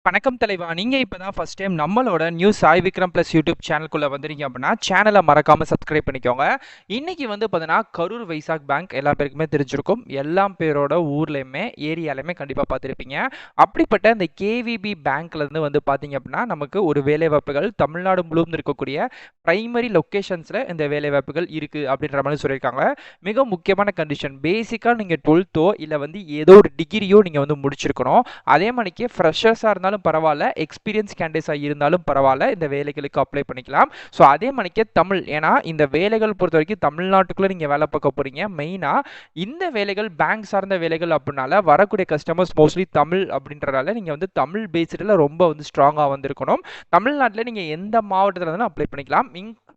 வணக்கம் தலைவா. நீங்க இப்பதான் ஃபர்ஸ்ட் டைம் நம்மளோட news Sai Vikram plus YouTube சேனலுக்குள்ள வந்திருக்கீங்க அப்படின்னா சேனலை மறக்காம சப்ஸ்கிரைப் பண்ணிக்கோங்க. இன்னைக்கு வந்து பார்த்தீங்கன்னா கரூர் வைசாக் பேங்க் எல்லா பேருக்குமே தெரிஞ்சிருக்கும். எல்லா பேரோட ஊர்லயுமே ஏரியாலையுமே கண்டிப்பா பார்த்துருப்பீங்க. அப்படிப்பட்ட இந்த கேவிபி பேங்க்ல இருந்து வந்து பார்த்தீங்க அப்படின்னா நமக்கு ஒரு வேலைவாய்ப்புகள் தமிழ்நாடு முழுவதும் இருக்கக்கூடிய பிரைமரி லொக்கேஷன்ஸ்ல இந்த வேலைவாய்ப்புகள் இருக்கு அப்படின்ற மாதிரி சொல்லியிருக்காங்க. மிக முக்கியமான கண்டிஷன் பேசிக்கா நீங்க 12தோ இல்ல வந்து ஏதோ ஒரு டிகிரியோ நீங்க வந்து முடிச்சிருக்கணும். அதே மாதிரிக்கு ஃப்ரெஷர்ஸாக இருந்தாலும் பரவாயில்ல, எக்ஸ்பீரியன்ஸ் கேண்டிடேட்ஸாக இருந்தாலும் பரவாயில்ல, இந்த வேலைகளுக்கு அப்ளை பண்ணிக்கலாம். ஸோ அதே மாதிரிக்கே தமிழ், ஏன்னா இந்த வேலைகள் பொறுத்த வரைக்கும் தமிழ்நாட்டுக்குள்ளே நீங்கள் வேலை பார்க்க போகிறீங்க. மெயினாக இந்த வேலைகள் பேங்க் சார்ந்த வேலைகள் அப்படின்னால வரக்கூடிய கஸ்டமர்ஸ் மோஸ்ட்லி தமிழ் அப்படின்றதால நீங்கள் வந்து தமிழ் பேஸ்டில் ரொம்ப வந்து ஸ்ட்ராங்காக வந்திருக்கணும். தமிழ்நாட்டில் நீங்கள் எந்த மாவட்டத்தில் இருந்தாலும் அப்ளை பண்ணிக்கலாம்.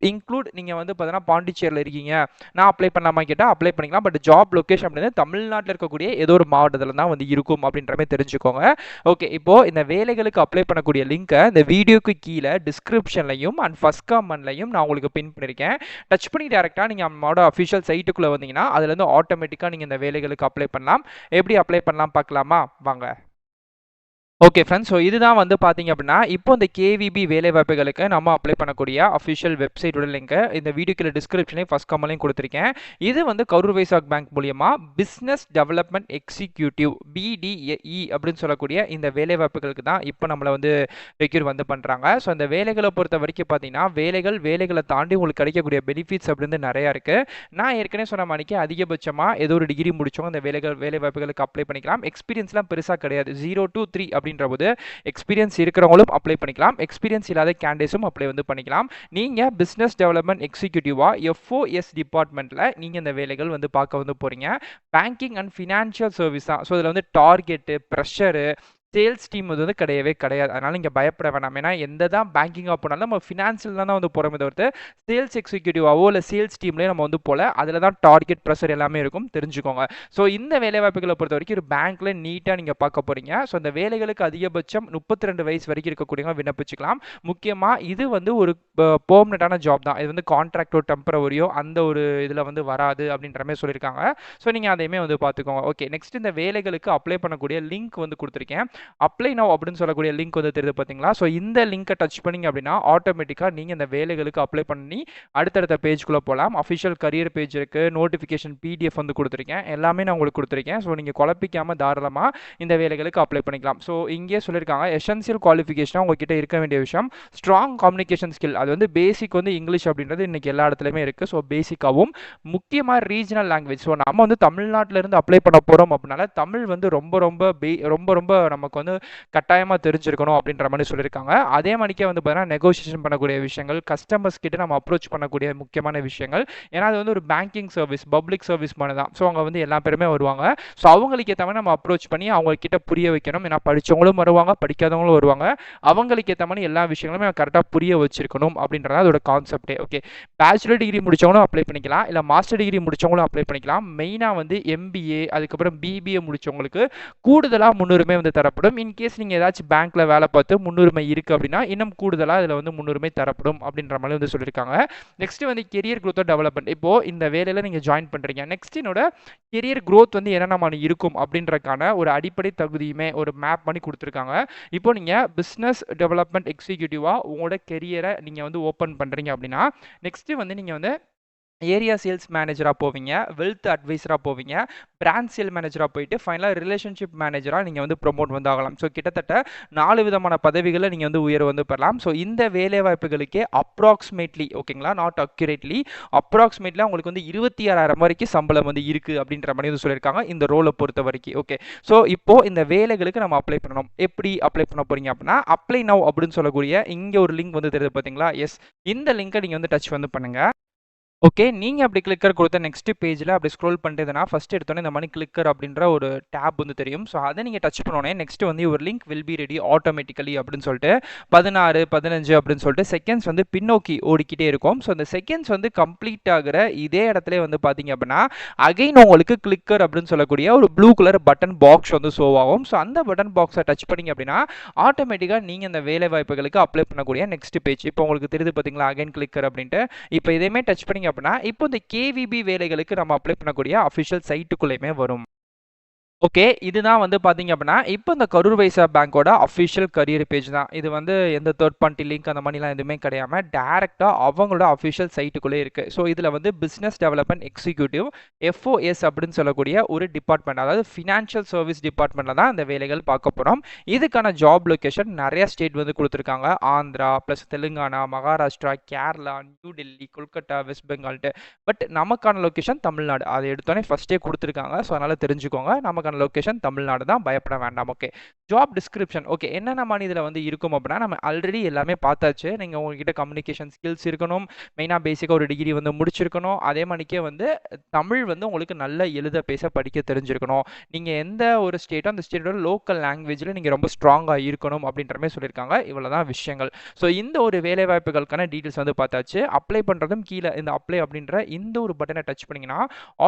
இன்க்ளூட் நீங்கள் வந்து பார்த்தீங்கன்னா பாண்டிச்சேரியில் இருக்கீங்க, நான் அப்ளை பண்ணலாமா கேட்டால் அப்ளை பண்ணிக்கலாம். பட் ஜாப் லொக்கேஷன் அப்படின்றது தமிழ்நாட்டில் இருக்கக்கூடிய ஏதோ ஒரு மாவட்டத்தில் தான் வந்து இருக்கும் அப்படின்ற மாதிரி தெரிஞ்சுக்கோங்க. ஓகே, இப்போ இந்த வேலைகளுக்கு அப்ளை பண்ணக்கூடிய லிங்கை இந்த வீடியோக்கு கீழே டிஸ்கிரிப்ஷன்லையும் அண்ட் ஃபர்ஸ்ட் கமெண்ட்லையும் நான் உங்களுக்கு பின் பண்ணியிருக்கேன். டச் பண்ணி டேரெக்டாக நீங்கள் நம்மளோட அஃபிஷியல் சைட்டுக்குள்ளே வந்தீங்கன்னா அதுலேருந்து ஆட்டோமேட்டிக்காக நீங்கள் இந்த வேலைகளுக்கு அப்ளை பண்ணலாம். எப்படி அப்ளை பண்ணலாம் பார்க்கலாமா வாங்க. ஓகே ஃப்ரெண்ட்ஸ், ஸோ இதுதான் வந்து பார்த்தீங்க அப்படின்னா இப்போ இந்த கேவிபி வேலைவாய்ப்புகளுக்கு நம்ம அப்ளை பண்ணக்கூடிய அஃபிஷியல் வெப்சைட்டோட லிங்க் இந்த வீடியோக்குள்ள டிஸ்கிரிப்ஷனையும் ஃபர்ஸ்ட் கமெண்ட்லையும் கொடுத்துருக்கேன். இது வந்து கரூர் வைசாக் பேங்க் மூலியமா பிஸ்னஸ் டெவலப்மெண்ட் எக்ஸிக்யூட்டிவ் பிடிஏஇ அப்படின்னு சொல்லக்கூடிய இந்த வேலைவாய்ப்புகளுக்கு தான் இப்போ நம்மளை வந்து ரெக்யூர் வந்து பண்ணுறாங்க. ஸோ அந்த வேலைகளை பொறுத்த வரைக்கும் பார்த்தீங்கன்னா வேலைகளை தாண்டி உங்களுக்கு கிடைக்கக்கூடிய பெனிஃபிட்ஸ் அப்படின்னு நிறையா இருக்குது. நான் ஏற்கனவே சொன்ன மாதிரிக்கு அதிகபட்சமாக ஏதோ ஒரு டிகிரி முடிச்சவங்க இந்த வேலைவாய்ப்புகளுக்கு அப்ளை பண்ணிக்கலாம். எக்ஸ்பீரியன்ஸ்லாம் பெருசாக கிடையாது, 0 to 3 அப்படின்ற போது எக்ஸ்பீரியன்ஸ் இருக்கிறவங்களும் அப்ளை பண்ணிக்கலாம், எக்ஸ்பீரியன்ஸ் இல்லாத கேண்டிடேட்ஸும் அப்ளை வந்து பண்ணிக்கலாம். நீங்க பிசினஸ் டெவலப்மெண்ட் எக்ஸிக்யூட்டிவா எஃப்ஓஎஸ் டிபார்ட்மெண்ட்ல நீங்க இந்த வேலைகள் வந்து பார்க்க வந்து போறீங்க. பேங்கிங் அண்ட் ஃபினான்ஷியல் சர்வீஸ் தான். ஸோ இதில் வந்து டார்கெட்டு, ப்ரெஷரு, சேல்ஸ் டீம் வந்து கிடையவே கிடையாது. அதனால நீங்கள் பயப்பட வேணாம். ஏன்னா எந்த தான் பேங்கிங்காக போனாலும் நம்ம ஃபினான்ஷியல் தான் வந்து போகிறோமே தவிர்த்து சேல்ஸ் எக்ஸிக்யூட்டிவாவோ இல்லை சேல்ஸ் டீம்லேயே நம்ம வந்து போல அதில் தான் டார்கெட் ப்ரெஷர் எல்லாமே இருக்கும், தெரிஞ்சுக்கோங்க. ஸோ இந்த வேலைவாய்ப்புகளை பொறுத்த வரைக்கும் ஒரு பேங்க்ல நீட்டாக நீங்கள் பார்க்க போறீங்க. ஸோ இந்த வேலைகளுக்கு அதிகபட்சம் 32 வயசு வரைக்கும் இருக்கக்கூடியவங்க விண்ணப்பிச்சுக்கலாம். முக்கியமாக இது வந்து ஒரு பெர்மனண்டான ஜாப் தான். இது வந்து கான்ட்ராக்டோ டெம்பரவரியோ அந்த ஒரு இதில் வந்து வராது அப்படின்ற மாதிரி சொல்லியிருக்காங்க. ஸோ நீங்கள் அதையுமே வந்து பார்த்துக்கோங்க. ஓகே, நெக்ஸ்ட் இந்த வேலைகளுக்கு அப்ளை பண்ணக்கூடிய லிங்க் வந்து கொடுத்துருக்கேன். அப்ளை நவ் அப்படின்னு சொல்லக்கூடிய லிங்க் வந்து தெரியுது பார்த்தீங்களா? ஸோ இந்த லிங்கை டச் பண்ணிங்க அப்படின்னா ஆட்டோமேட்டிக்காக நீங்கள் இந்த வேலைகளுக்கு அப்ளை பண்ணி அடுத்தடுத்த பேஜ்குள்ளே போகலாம். அஃபிஷியல் கரியர் பேஜ் இருக்குது, நோட்டிஃபிகேஷன் பிடிஎஃப் வந்து கொடுத்துருக்கேன், எல்லாமே நான் உங்களுக்கு கொடுத்துருக்கேன். ஸோ நீங்கள் குழப்பிக்காமல் தாராளமாக இந்த வேலைகளுக்கு அப்ளை பண்ணிக்கலாம். ஸோ இங்கே சொல்லியிருக்காங்க எசென்சியல் குவாலிஃபிகேஷனாக உங்ககிட்ட இருக்க வேண்டிய விஷயம் ஸ்ட்ராங் கம்யூனிகேஷன் ஸ்கில். அது வந்து பேசிக் வந்து இங்கிலீஷ் அப்படின்றது இன்னைக்கு எல்லா இடத்துலையுமே இருக்குது. ஸோ பேசிக்காகவும் முக்கியமாக ரீஜனல் லாங்குவேஜ். ஸோ நம்ம வந்து தமிழ்நாட்டிலேருந்து அப்ளை பண்ண போகிறோம் அப்படின்னால தமிழ் வந்து ரொம்ப ரொம்ப ரொம்ப நமக்கு வந்து கட்டாயமாக தெரிஞ்சிருக்கணும் அப்படின்ற மாதிரி சொல்லியிருக்காங்க. அதே மாதிரிக்கே வந்து பார்த்தீங்கன்னா நெகோசியேஷன் பண்ணக்கூடிய விஷயங்கள், கஸ்டமர்ஸ் கிட்ட நம்ம அப்ரோச் பண்ணக்கூடிய முக்கியமான விஷயங்கள். ஏன்னா அது வந்து ஒரு பேங்கிங் சர்வீஸ், பப்ளிக் சர்வீஸ் மாதிரி தான். ஸோ அவங்க வந்து எல்லா பேருமே வருவாங்க. ஸோ அவங்களுக்கு ஏற்ற மாதிரி நம்ம அப்ரோச் பண்ணி அவங்கக்கிட்ட புரிய வைக்கணும். ஏன்னா படித்தவங்களும் வருவாங்க, படிக்காதவங்களும் வருவாங்க. அவங்களுக்கு ஏற்ற மாதிரி எல்லா விஷயங்களுமே கரெக்டாக புரிய வச்சிருக்கணும் அப்படின்றத அதோட கான்செப்டே. ஓகே, பேச்சுலர் டிகிரி முடிச்சவங்களும் அப்ளை பண்ணிக்கலாம், இல்லை மாஸ்டர் டிகிரி முடிச்சவங்களும் அப்ளை பண்ணிக்கலாம். மெயினாக வந்து எம்பிஏ அதுக்கப்புறம் பிபிஏ முடிச்சவங்களுக்கு கூடுதலாக முன்னுரிமை வந்து தரப்படும். இன்கேஸ் நீங்கள் ஏதாச்சும் பேங்க்கில் வேலை பார்த்து முன்னுரிமை இருக்குது அப்படின்னா இன்னும் கூடுதலாக இதில் வந்து முன்னுரிமை தரப்படும் அப்படின்ற மாதிரி வந்து சொல்லியிருக்காங்க. நெக்ஸ்ட் வந்து கெரியர் க்ரோத் டெவலப்மெண்ட். இப்போது இந்த வேலையில் நீங்கள் ஜாயின் பண்ணுறீங்க, நெக்ஸ்ட் என்னோட கெரியர் க்ரோத் வந்து என்னென்ன இருக்கும் அப்படின்றக்கான ஒரு அடிப்படை தகுதியுமே ஒரு மேப் பண்ணி கொடுத்துருக்காங்க. இப்போ நீங்கள் பிஸ்னஸ் டெவலப்மெண்ட் எக்ஸிக்யூட்டிவாக உங்களோட கெரியரை நீங்கள் வந்து ஓப்பன் பண்ணுறீங்க அப்படின்னா நெக்ஸ்ட்டு வந்து நீங்கள் வந்து ஏரியா சேல்ஸ் மேனேஜராக போவீங்க, வெல்த் அட்வைசராக போவீங்க, பிரான்ச் சேல் மேனேஜராக போயிட்டு ஃபைனலாக ரிலேஷன்ஷிப் மேனேஜராக நீங்கள் வந்து ப்ரொமோட் வந்து ஆகலாம். ஸோ கிட்டத்தட்ட 4 விதமான பதவிகளை நீங்கள் வந்து உயர்வு வந்து பெறலாம். ஸோ இந்த வேலை வாய்ப்புகளுக்கே அப்ராக்சிமேட்லி, ஓகேங்களா, நாட் அக்யூரேட்லி, அப்ராக்சிமேட்லி உங்களுக்கு வந்து 26,000 வரைக்கும் சம்பளம் வந்து இருக்குது அப்படின்ற மாதிரி வந்து சொல்லியிருக்காங்க இந்த ரோலை பொறுத்த வரைக்கும். ஓகே, ஸோ இப்போ இந்த வேலைகளுக்கு நம்ம அப்ளை பண்ணணும். எப்படி அப்ளை பண்ண போறீங்க அப்படின்னா அப்ளை நவ் அப்படின்னு சொல்லக்கூடிய இங்கே ஒரு லிங்க் வந்து தெரியுது பார்த்தீங்களா? எஸ், இந்த லிங்கை நீங்கள் வந்து டச் வந்து பண்ணுங்க. ஓகே, நீங்கள் அப்படி கிளிக்கர் கொடுத்த நெக்ஸ்ட் பேஜில் அப்படி ஸ்க்ரோல் பண்ணிட்டதுன்னா ஃபஸ்ட் எடுத்தோன்னே இந்த மாதிரி கிளிக்கர் அப்படின்ற ஒரு டேப் வந்து தெரியும். ஸோ அதை நீங்கள் டச் பண்ணோன்னே நெக்ஸ்ட் வந்து ஒரு link will be ready automatically அப்படின்னு சொல்லிட்டு 16 15 அப்படின்னு சொல்லிட்டு செகண்ட்ஸ் வந்து பின்னோக்கி ஓடிக்கிட்டே இருக்கும். ஸோ அந்த செகண்ட்ஸ் வந்து கம்ப்ளீட் ஆகிற இதே இடத்துல வந்து பார்த்தீங்க அப்படின்னா அகைன் உங்களுக்கு கிளிக்கர் அப்படின்னு சொல்லக்கூடிய ஒரு ப்ளூ கலர் பட்டன் பாக்ஸ் வந்து ஷோ ஆகும். ஸோ அந்த பட்டன் பாக்ஸை டச் பண்ணிங்க அப்படின்னா ஆட்டோமேட்டிக்காக நீங்கள் இந்த வேலை வாய்ப்புகளுக்கு அப்ளை பண்ணக்கூடிய நெக்ஸ்ட் பேஜ் இப்போ உங்களுக்கு தெரியுது பார்த்தீங்களா, அகைன் கிளிக்கர் அப்படின்ட்டு. இப்போ இதையுமே டச் பண்ணிங்க அப்படின்னா இப்போ இந்த கேவிபி வேலைகளுக்கு நம்ம அப்ளை பண்ணக்கூடிய அஃபிஷியல் சைட்டுக்குள்ளேயுமே வரும். ஓகே. இதுதான் வந்து பார்த்தீங்க அப்படின்னா, இப்ப இந்த கரூர் வைஸ்யா பேங்கோட அஃபிஷியல் கரியர் பேஜ் தான். இது வந்து எந்த தேர்ட் பார்ட்டி லிங்க் அந்த மாரிலாம் எதுவுமே கிடையாம, டைரக்ட்டா அவங்களோட அஃபிஷியல் சைட்டுக்குள்ளே இருக்கு. ஸோ இதுல வந்து பிசினஸ் டெவலப்மென்ட் எக்ஸிக்யூட்டிவ் எஃப்ஓஎஸ் அப்படின்னு சொல்லக்கூடிய ஒரு டிபார்ட்மெண்ட். அதாவது ஃபினான்ஷியல் சர்வீஸ் டிபார்ட்மெண்ட்ல தான் இந்த வேலைகள் பார்க்க போறோம். இதுக்கான ஜாப் லொகேஷன் நெறைய ஸ்டேட் வந்து குடுத்துருக்காங்க. Andhra, plus Telangana, Maharashtra, Kerala, New Delhi, Kolkata, West Bengal. But நமக்கான லொகேஷன் தமிழ்நாடு. அத எடுத்தோனே ஃபர்ஸ்ட்டே குடுத்துருக்காங்க. ஸோ அதனால தெரிஞ்சுக்கோங்க. நமக்கான லொகேஷன் தமிழ்நாடு தான். பயப்பட வேண்டாம். ஓகே. Job description. ஓகே. என்னென்ன மாரி இதுல வந்து இருக்கும் அப்படின்னா, நம்ம ஆல்ரெடி எல்லாமே பார்த்தாச்சு. நீங்க உங்ககிட்ட கம்யூனிகேஷன் ஸ்கில்ஸ் இருக்கணும். மெயினா பேசிக்கா ஒரு டிகிரி வந்து முடிச்சிருக்கணும். அதே மாணிக்கே வந்து தமிழ் வந்து உங்களுக்கு நல்லா எழுத, பேச, படிக்க தெரிஞ்சிருக்கணும். நீங்க எந்த ஒரு ஸ்டேட்டோ அந்த ஸ்டேட்டோட லோக்கல் லாங்குவேஜ்ல நீங்க ரொம்ப ஸ்ட்ராங்கா இருக்கணும் அப்படின்ற மாரி சொல்லியிருக்காங்க. இவ்வளவுதான் விஷயங்கள். ஸோ இந்த ஒரு வேலை வாய்ப்புகளுக்கான டீடைல்ஸ் வந்து பார்த்தாச்சு. அப்ளை பண்றதும் கீழ இந்த அப்ளை அப்படின்ற இந்த ஒரு பட்டனை டச் பண்ணீங்கன்னா,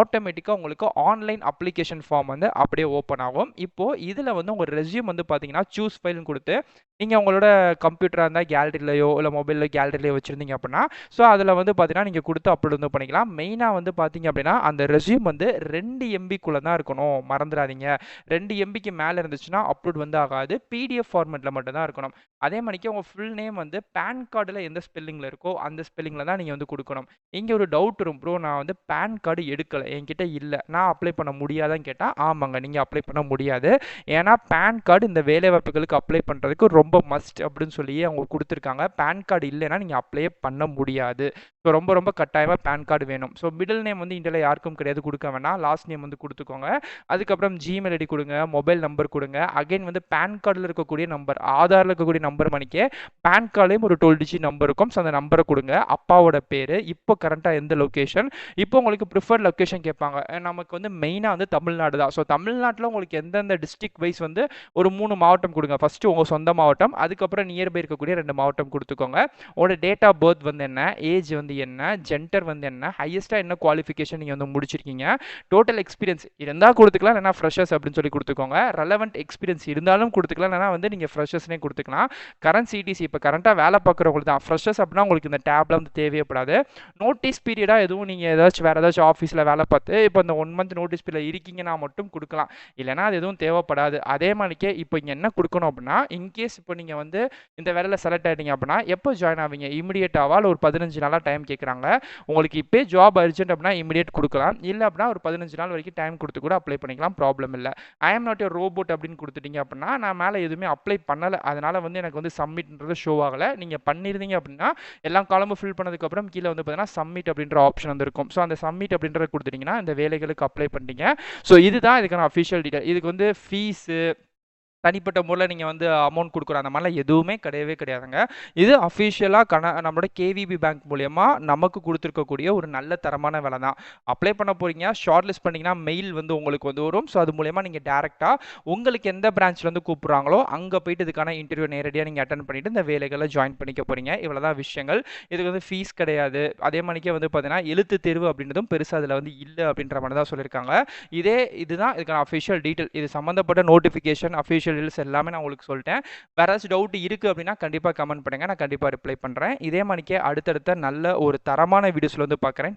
ஆட்டோமேட்டிக்கா உங்களுக்கு ஆன்லைன் அப்ளிகேஷன் ஃபார்ம் வந்து அப்படியே ஓப்பன் ஆகும். இப்போ இதுல வந்து உங்க ரெஸ்யூம் வந்து பார்த்தீங்கன்னா, சூஸ் ஃபைல்னு குடுத்து, நீங்க உங்களோட கம்ப்யூட்டரா இருந்தா கேலரிலயோ, இல்ல மொபைல்ல கேலரிலயோ வச்சிருந்தீங்க அப்படின்னா, ஸோ அதுல வந்து பார்த்தீங்கன்னா, நீங்க குடுத்து அப்லோட் வந்து பண்ணிக்கலாம். மெயினா வந்து பார்த்தீங்க அப்படின்னா, அந்த ரெஸ்யூம் வந்து 2 எம்பிக்குள்ள தான் இருக்கணும். மறந்துறாதீங்க. 2 எம்பிக்கு மேல இருந்துச்சுன்னா, அப்லோட் வந்து ஆகாது. பிடிஎஃப் ஃபார்மேட்ல மட்டும் தான் இருக்கணும். அதே மாணிக்கு உங்க ஃபுல் நேம் வந்து பான் கார்டுல எந்த ஸ்பெல்லிங்ல இருக்கோ, அந்த ஸ்பெல்லிங்ல தான் நீங்க வந்து குடுக்கணும். இங்க ஒரு டவுட் வரும். ப்ரோ நான் வந்து பான் கார்டு எடுக்கல. என்கிட்ட இல்ல. நான் அப்ளை பண்ண முடியாதான்னு கேட்டா, ஆமாங்க. நீங்க அப்ளை பண்ண முடியாது. ஏன்னா பான் கார்டு இந்த வேலைவாய்ப்புகளுக்கு அப்ளை பண்றதுக்கு ரொம்ப மஸ்ட் அப்படின்னு சொல்லி அவங்க குடுத்துருக்காங்க. பான் கார்டு இல்லைன்னா நீங்க அப்ளையே பண்ண முடியாது. ஸோ ரொம்ப ரொம்ப கட்டாயமா பான் கார்டு வேணும். ஸோ மிடில் நேம் வந்து இன்டியால யாருக்கும் கிடையாது. குடுக்க வேணாம். லாஸ்ட் நேம் வந்து குடுத்துக்கோங்க. அதுக்கப்புறம் ஜிமெயில் ஐடி குடுங்க. மொபைல் நம்பர் குடுங்க. அகைன் வந்து பான் கார்டுல இருக்கக்கூடிய நம்பர், ஆதார்ல இருக்கக்கூடிய நம்பர் மணிக்கே பான் கார்ட்லயும் ஒரு 12 டிஜிட் நம்பர் இருக்கும். ஸோ அந்த நம்பர குடுங்க. அப்பாவோட பேரு, இப்போ கரண்ட்டா எந்த லொகேஷன், இப்போ உங்களுக்கு ப்ரிஃபர்ட் லொகேஷன் கேட்பாங்க. நமக்கு வந்து மெயினா வந்து தமிழ்நாடு தான். ஸோ தமிழ்நாட்டுல உங்களுக்கு எந்தெந்த டிஸ்ட்ரிக்ட் வைஸ் வந்து ஒரு 3 மாவட்டம் குடுங்க. ஃபர்ஸ்ட் உங்க சொந்த மாவட்டம், அதுக்கப்புறம் நியர்பை இருக்கக்கூடிய 2 மாவட்டம் குடுத்துக்கோங்க. உங்களோட டேட் ஆஃப் பர்த் வந்து என்ன, ஏஜ் வந்து என்ன, ஜெண்டர் வந்து என்ன, ஹையஸ்ட்டா என்ன குவாலிஃபிகேஷன் நீங்க வந்து முடிச்சிருக்கீங்க, டோட்டல் எக்ஸ்பீரியன்ஸ் இருந்தா குடுத்துக்கலாம். இல்லைனா ஃப்ரெஷர்ஸ் அப்படின்னு சொல்லி குடுத்துக்கோங்க. ரெலவென்ட் எக்ஸ்பீரியன்ஸ் இருந்தாலும் குடுத்துக்கலாம். இல்லைனா வந்து நீங்க ஃப்ரெஷர்ஸ்னே குடுத்துக்கலாம். கரண்ட் சிடிசி இப்போ கரண்ட்டா வேலை பார்க்குறவங்களுக்கு தான். ஃப்ரெஷர்ஸ் அப்படின்னா உங்களுக்கு இந்த டேப்ல வந்து தேவைப்படாது. நோட்டீஸ் பீரியடா எதுவும் நீங்க ஏதாச்சும் வேற ஏதாச்சும் ஆஃபீஸ்ல வேலை பார்த்து இப்போ இந்த 1 மந்த் நோட்டீஸ் பீரியட்ல இருக்கீங்கன்னா மட்டும் குடுக்கலாம். இல்லைனா அது எதுவும் தேவைப்படாது. அதே மாணிக்கே இப்போ இங்க என்ன குடுக்கணும் அப்படின்னா, இன்கேஸ் இப்போ நீங்க வந்து இந்த வேலையில செலக்ட் ஆயிட்டீங்க அப்படின்னா, எப்போ ஜாயின் ஆவீங்க? இமிடியேட்டாவா இல்ல ஒரு 15 நாளா டைம் கேட்குறாங்க. உங்களுக்கு இப்பயே ஜாப் அர்ஜென்ட் அப்படின்னா இமிடியேட் குடுக்கலாம். இல்ல அப்படின்னா ஒரு 15 நாள் வரைக்கும் டைம் குடுத்து கூட அப்ளை பண்ணிக்கலாம். ப்ராப்ளம் இல்ல. ஐ அம் நாட் எ ரோபோட் அப்படின்னு குடுத்துட்டீங்க அப்படின்னா, நான் மேல எதுவுமே அப்ளை பண்ணல. அதனால வந்து எனக்கு வந்து சப்மிட்ன்றது ஷோ ஆகல. நீங்க பண்ணியிருந்தீங்க அப்படின்னா, எல்லா காலமும் ஃபில் பண்ணதுக்கு அப்புறம் கீழ வந்து பார்த்தீங்கன்னா, சப்மிட் அப்படின்ற ஆப்ஷன் வந்து இருக்கும். ஸோ அந்த சப்மிட் அப்படின்றத குடுத்துட்டீங்கன்னா, இந்த வேலைகளுக்கு அப்ளை பண்ணிட்டீங்க. ஸோ இதுதான் இதுக்கான அஃபிஷியல் டீடைல். இதுக்கு வந்து ஃபீஸு தனிப்பட்ட முறையில நீங்க வந்து அமௌண்ட் குடுக்குற அந்த மாரிலாம் எதுவுமே கிடையவே கிடையாதுங்க. இது அஃபிஷியலா நம்மளோட கேவிபி பேங்க் மூலியமா நமக்கு குடுத்துருக்கக்கூடிய ஒரு நல்ல தரமான வேலை தான். அப்ளை பண்ண போறீங்க, ஷார்ட் லிஸ்ட் பண்ணீங்கன்னா மெயில் வந்து உங்களுக்கு வந்து வரும். ஸோ அது மூலியமா நீங்க டைரக்ட்டா உங்களுக்கு எந்த பிரான்ச்ல இருந்து கூப்பிடுறாங்களோ, அங்க போயிட்டு இதுக்கான இன்டர்வியூ நேரடியா நீங்க அட்டெண்ட் பண்ணிட்டு இந்த வேலைகள்ல ஜாயின் பண்ணிக்க போறீங்க. இவ்வளவுதான் விஷயங்கள். இதுக்கு வந்து ஃபீஸ் கிடையாது. அதே மாரிக்கே வந்து பார்த்தீங்கன்னா, எழுத்து தேர்வு அப்படின்றதும் பெருசா அதுல வந்து இல்ல அப்படின்ற மாரி தான் சொல்லியிருக்காங்க. இதுதான் இதுக்கான அஃபிஷியல் டீடைல். இது சம்மந்தப்பட்ட நோட்டிஃபிகேஷன், அஃபிஷியல் டீடைல்ஸ் எல்லாமே நான் உங்களுக்கு சொல்லிட்டேன். வேற ஏதாச்சும் டவுட் இருக்கு அப்படின்னா கண்டிப்பா கமெண்ட் பண்ணுங்க. நான் கண்டிப்பா ரிப்ளை பண்றேன். இதே மாரிக்கே அடுத்தடுத்த நல்ல ஒரு தரமான வீடியோஸ்ல வந்து பார்க்குறேன்.